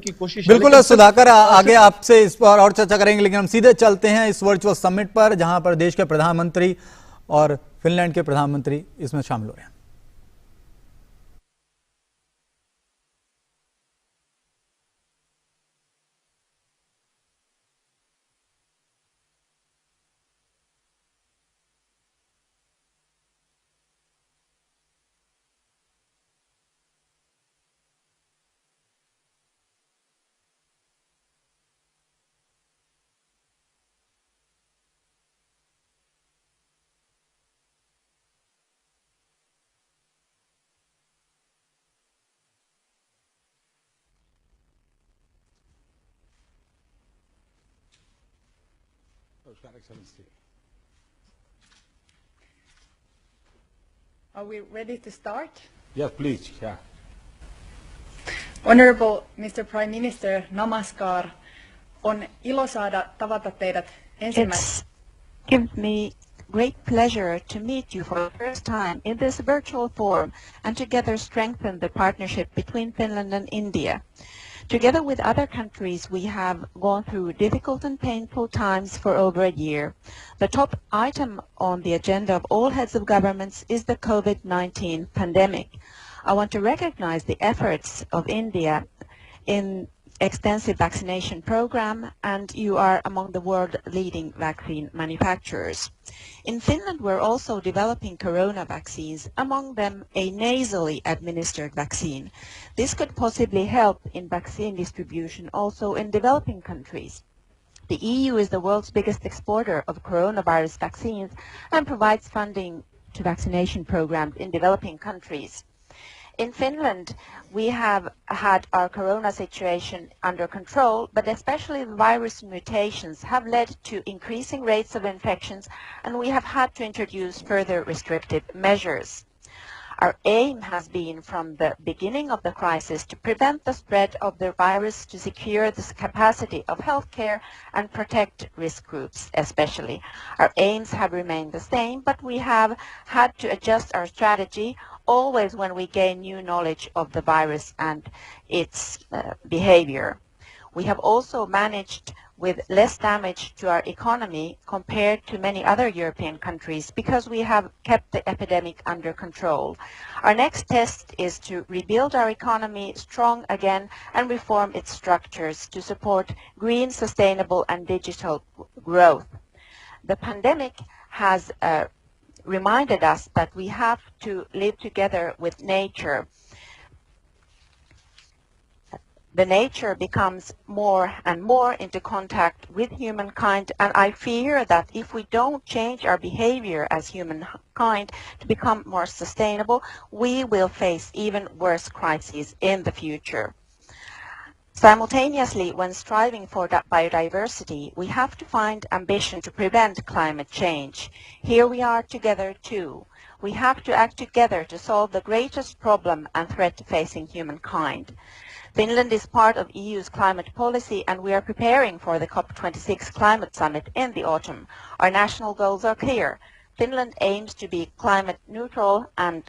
की कोशिश है। बिल्कुल सुधाकर, आगे आपसे इस पर और चर्चा करेंगे, लेकिन हम सीधे चलते हैं इस वर्चुअल समिट पर, जहां पर देश के प्रधानमंत्री और फिनलैंड के प्रधानमंत्री इसमें शामिल हो रहे हैं। Are we ready to start? Yes, please. Yeah. Honorable Mr. Prime Minister, namaskar. On ilo saada tavata teidät ensimmäistä. It gives me great pleasure to meet you for the first time in this virtual forum and together strengthen the partnership between Finland and India. Together with other countries, we have gone through difficult and painful times for over a year. The top item on the agenda of all heads of governments is the COVID-19 pandemic. I want to recognize the efforts of India in extensive vaccination program, and you are among the world leading vaccine manufacturers. In Finland, we're also developing corona vaccines, among them a nasally administered vaccine. This could possibly help in vaccine distribution also in developing countries. The EU is the world's biggest exporter of coronavirus vaccines and provides funding to vaccination programs in developing countries. In Finland, we have had our corona situation under control, but especially the virus mutations have led to increasing rates of infections, and we have had to introduce further restrictive measures. Our aim has been from the beginning of the crisis to prevent the spread of the virus, to secure the capacity of healthcare and protect risk groups especially. Our aims have remained the same, but we have had to adjust our strategy always when we gain new knowledge of the virus and its behavior. We have also managed with less damage to our economy compared to many other European countries because we have kept the epidemic under control. Our next test is to rebuild our economy strong again and reform its structures to support green, sustainable and digital growth. The pandemic has reminded us that we have to live together with nature. The nature becomes more and more into contact with humankind, and I fear that if we don't change our behavior as humankind to become more sustainable, we will face even worse crises in the future. Simultaneously, when striving for biodiversity, we have to find ambition to prevent climate change. Here we are together too. We have to act together to solve the greatest problem and threat facing humankind. Finland is part of EU's climate policy, and we are preparing for the COP26 climate summit in the autumn. Our national goals are clear. Finland aims to be climate neutral and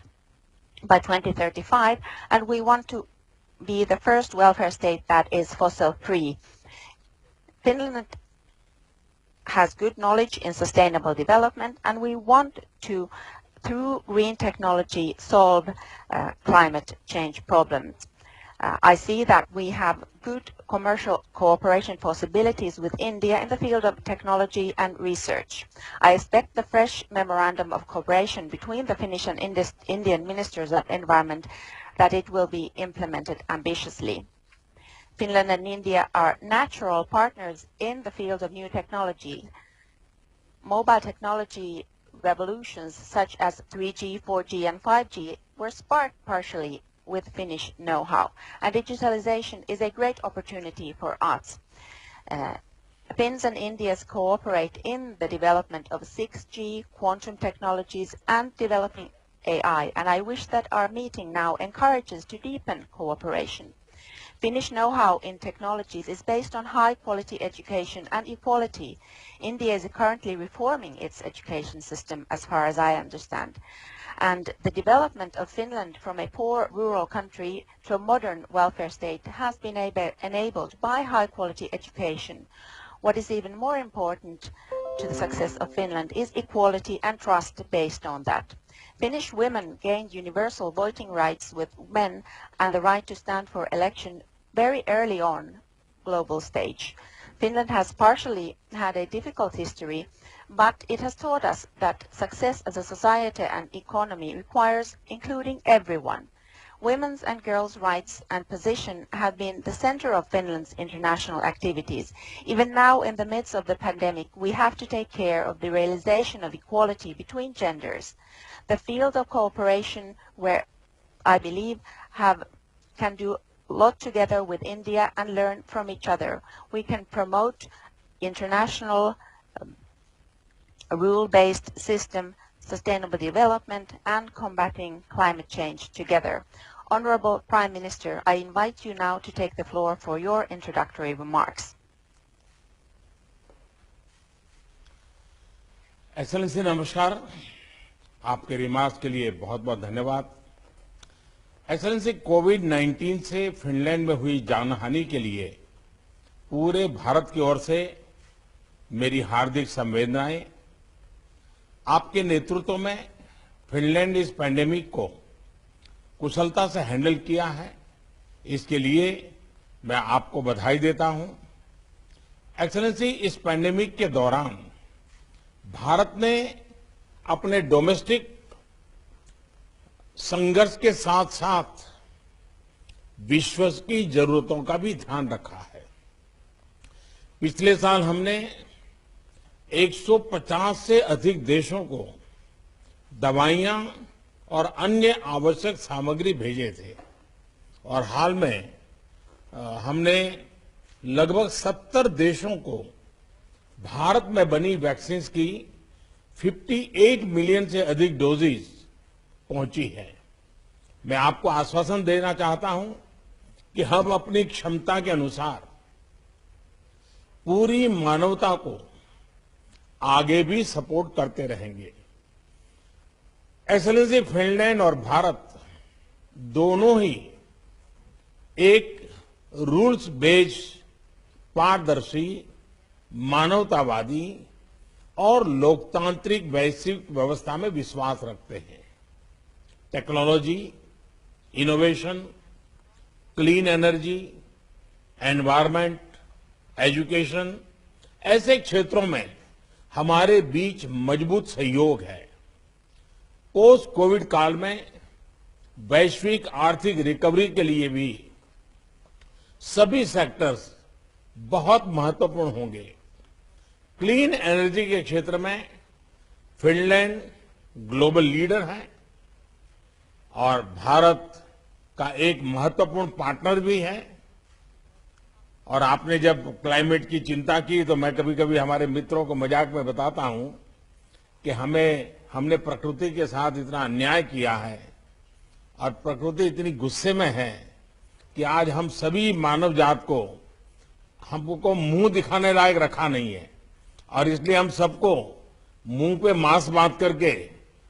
by 2035, and we want to be the first welfare state that is fossil-free. Finland has good knowledge in sustainable development, and we want to, through green technology, solve climate change problems. I see that we have good commercial cooperation possibilities with India in the field of technology and research. I expect the fresh memorandum of cooperation between the Finnish and Indian ministers of environment that it will be implemented ambitiously. Finland and India are natural partners in the field of new technology. Mobile technology revolutions such as 3G, 4G and 5G were sparked partially with Finnish know-how, and digitalization is a great opportunity for us. Finns and Indians cooperate in the development of 6G, quantum technologies and developing AI, and I wish that our meeting now encourages to deepen cooperation. Finnish know-how in technologies is based on high-quality education and equality. India is currently reforming its education system, as far as I understand. And the development of Finland from a poor rural country to a modern welfare state has been enabled by high-quality education. What is even more important to the success of Finland is equality and trust based on that. Finnish women gained universal voting rights with men and the right to stand for election very early on global stage. Finland has partially had a difficult history, but it has taught us that success as a society and economy requires including everyone. Women's and girls' rights and position have been the center of Finland's international activities. Even now, in the midst of the pandemic, we have to take care of the realization of equality between genders. The field of cooperation where I believe can do a lot together with India and learn from each other. We can promote international rule-based system, sustainable development and combating climate change together. Honorable Prime Minister, I invite you now to take the floor for your introductory remarks. Excellency नमस्कार, आपके remarks के लिए बहुत बहुत धन्यवाद। Excellency, कोविड-19 से Finland में हुई जानहानि के लिए पूरे भारत की ओर से मेरी हार्दिक संवेदनाएं। आपके नेतृत्व में फिनलैंड इस पैंडेमिक को कुशलता से हैंडल किया है, इसके लिए मैं आपको बधाई देता हूं। एक्सेलेंसी, इस पैंडेमिक के दौरान भारत ने अपने डोमेस्टिक संघर्ष के साथ साथ विश्व की जरूरतों का भी ध्यान रखा है। पिछले साल हमने 150 से अधिक देशों को दवाइयां और अन्य आवश्यक सामग्री भेजे थे और हाल में हमने लगभग 70 देशों को भारत में बनी वैक्सीन की 58 मिलियन से अधिक डोजेज पहुंची है। मैं आपको आश्वासन देना चाहता हूं कि हम अपनी क्षमता के अनुसार पूरी मानवता को आगे भी सपोर्ट करते रहेंगे। एक्सेलेंसी, फिनलैंड और भारत दोनों ही एक रूल्स बेस्ड, पारदर्शी, मानवतावादी और लोकतांत्रिक वैश्विक व्यवस्था में विश्वास रखते हैं। Technology, innovation, clean energy, environment, education ऐसे क्षेत्रों में हमारे बीच मजबूत सहयोग है। पोस्ट कोविड काल में वैश्विक आर्थिक रिकवरी के लिए भी सभी सेक्टर्स बहुत महत्वपूर्ण होंगे। क्लीन एनर्जी के क्षेत्र में फिनलैंड ग्लोबल लीडर है और भारत का एक महत्वपूर्ण पार्टनर भी है। और आपने जब क्लाइमेट की चिंता की तो मैं कभी कभी हमारे मित्रों को मजाक में बताता हूं कि हमने प्रकृति के साथ इतना अन्याय किया है और प्रकृति इतनी गुस्से में है कि आज हम सभी मानव जात को हमको मुंह दिखाने लायक रखा नहीं है और इसलिए हम सबको मुंह पे मास्क बांध करके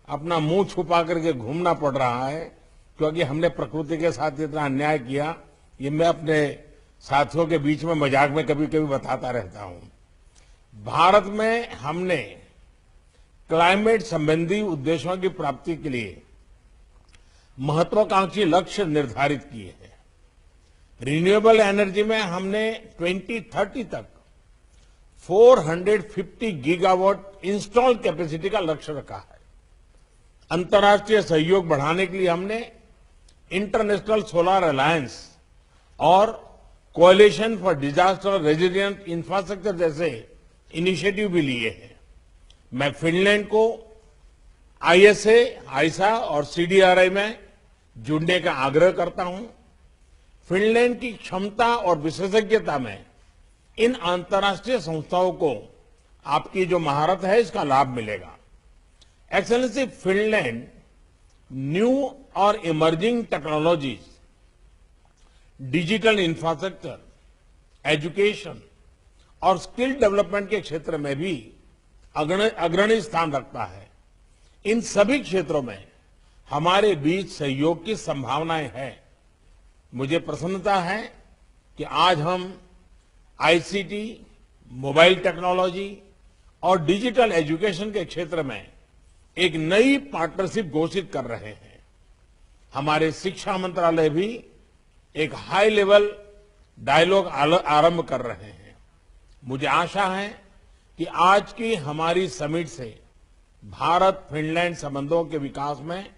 अपना मुंह छुपा करके घूमना पड़ रहा है, क्योंकि हमने प्रकृति के साथ इतना अन्याय किया। ये मैं अपने साथियों के बीच में मजाक में कभी कभी बताता रहता हूं। भारत में हमने क्लाइमेट संबंधी उद्देश्यों की प्राप्ति के लिए महत्वाकांक्षी लक्ष्य निर्धारित किए हैं। रिन्यूएबल एनर्जी में हमने 2030 तक 450 गीगावाट इंस्टॉल कैपेसिटी का लक्ष्य रखा है। अंतर्राष्ट्रीय सहयोग बढ़ाने के लिए हमने इंटरनेशनल सोलर अलायंस और coalition for disaster resilient infrastructure जैसे इनिशिएटिव भी लिए हैं। मैं फिनलैंड को आईएसए, आईसा और सीडीआरआई में जुड़ने का आग्रह करता हूं। फिनलैंड की क्षमता और विशेषज्ञता में इन अंतर्राष्ट्रीय संस्थाओं को आपकी जो महारत है इसका लाभ मिलेगा। एक्सेलेंसी, फिनलैंड न्यू और emerging technologies, digital infrastructure, education और स्किल डेवलपमेंट के क्षेत्र में भी अग्रणी स्थान रखता है। इन सभी क्षेत्रों में हमारे बीच सहयोग की संभावनाएं हैं। मुझे प्रसन्नता है कि आज हम आईसीटी, मोबाइल टेक्नोलॉजी और डिजिटल एजुकेशन के क्षेत्र में एक नई पार्टनरशिप घोषित कर रहे हैं। हमारे शिक्षा मंत्रालय भी एक हाई लेवल डायलॉग आरंभ कर रहे हैं। मुझे आशा है कि आज की हमारी समिट से भारत फिनलैंड संबंधों के विकास में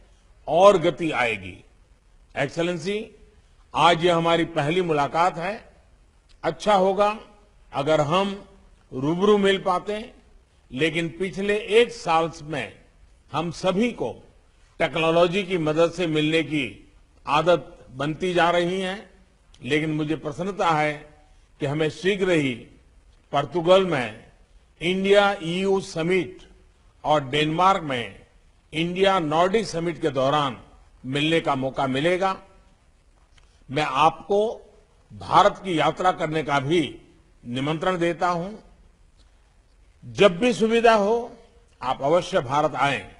और गति आएगी। एक्सेलेंसी, आज ये हमारी पहली मुलाकात है। अच्छा होगा अगर हम रूबरू मिल पाते, लेकिन पिछले एक साल में हम सभी को टेक्नोलॉजी की मदद से मिलने की आदत बनती जा रही है। लेकिन मुझे प्रसन्नता है कि हमें शीघ्र ही पोर्तुगल में इंडिया ईयू समिट और डेनमार्क में इंडिया नॉर्डिक समिट के दौरान मिलने का मौका मिलेगा। मैं आपको भारत की यात्रा करने का भी निमंत्रण देता हूं। जब भी सुविधा हो आप अवश्य भारत आएं।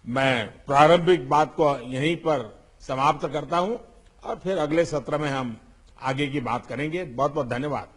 मैं प्रारंभिक बात को यहीं पर समाप्त करता हूं और फिर अगले सत्र में हम आगे की बात करेंगे। बहुत बहुत धन्यवाद।